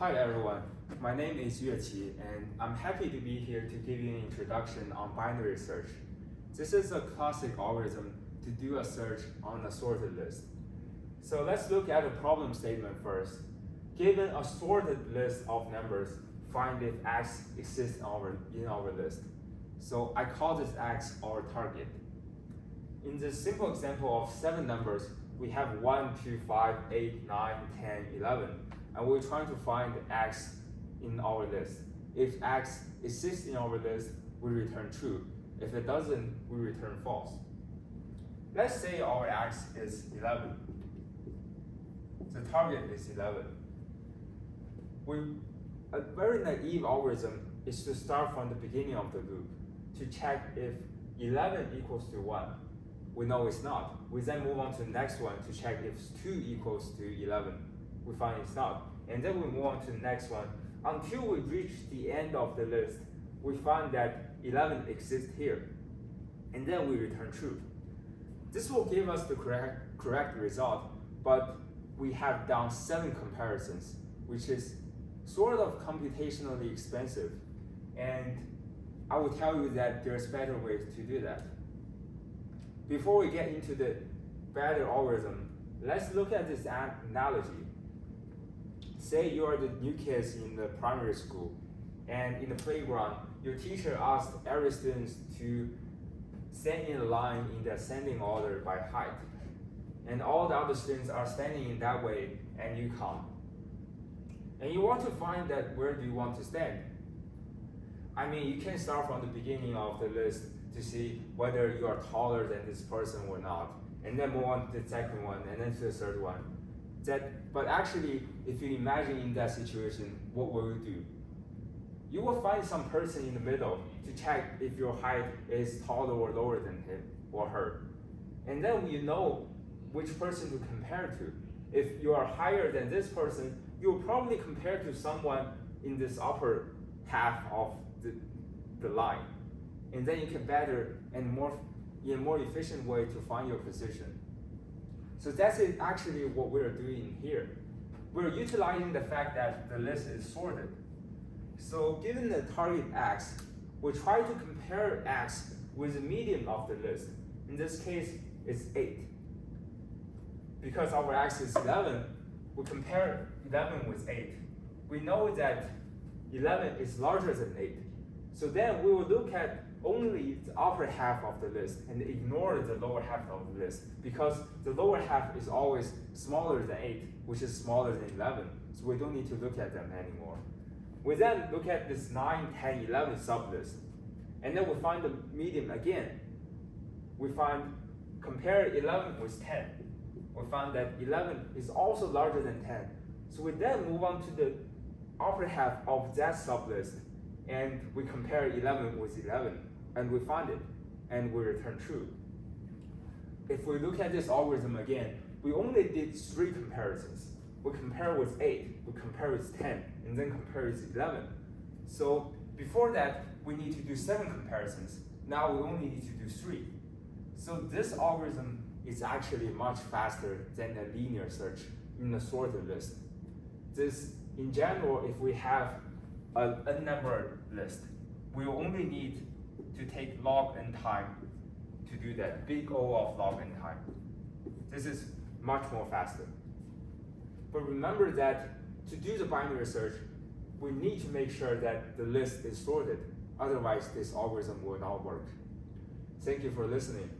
Hi everyone, my name is Yueqi and I'm happy to be here to give you an introduction on binary search. This is a classic algorithm to do a search on a sorted list. So let's look at the problem statement first. Given a sorted list of numbers, find if x exists in our list. So I call this x our target. In this simple example of 7 numbers, we have 1, 2, 5, 8, 9, 10, 11. And we're trying to find x in our list. If x exists in our list, we return true. If it doesn't, we return false. Let's say our x is 11. The target is 11. A very naive algorithm is to start from the beginning of the loop to check if 11 equals to 1. We know it's not. We then move on to the next one to check if 2 equals to 11. We find it's not. And then we move on to the next one. Until we reach the end of the list, we find that 11 exists here. And then we return true. This will give us the correct result, but we have done 7 comparisons, which is sort of computationally expensive. And I will tell you that there's better ways to do that. Before we get into the better algorithm, let's look at this analogy. Say you are the new kids in the primary school, and in the playground, your teacher asked every student to stand in a line in the ascending order by height. And all the other students are standing in that way, and you come. And you want to find that where do you want to stand? I mean, you can start from the beginning of the list to see whether you are taller than this person or not, and then move on to the second one, and then to the third one. But actually, if you imagine in that situation, what will you do? You will find some person in the middle to check if your height is taller or lower than him or her. And then you know which person to compare to. If you are higher than this person, you'll probably compare to someone in this upper half of the line. And then you can better and in a more efficient way to find your position. So that's actually what we're doing here. We're utilizing the fact that the list is sorted. So given the target x, we try to compare x with the median of the list. In this case, it's 8. Because our x is 11, we compare 11 with 8. We know that 11 is larger than 8. So then we will look at only the upper half of the list and ignore the lower half of the list, because the lower half is always smaller than 8, which is smaller than 11. So we don't need to look at them anymore. We then look at this 9, 10, 11 sublist, and then we find the median again. We compare 11 with 10. We find that 11 is also larger than 10. So we then move on to the upper half of that sublist, and we compare 11 with 11, and we find it, and we return true. If we look at this algorithm again, we only did 3 comparisons. We compare with 8, we compare with 10, and then compare with 11. So before that, we need to do 7 comparisons. Now we only need to do 3. So this algorithm is actually much faster than a linear search in a sorted list. In general, if we have an unnumbered list, we will only need to take log n time to do that, big O of log n time. This is much more faster. But remember that to do the binary search, we need to make sure that the list is sorted. Otherwise, this algorithm will not work. Thank you for listening.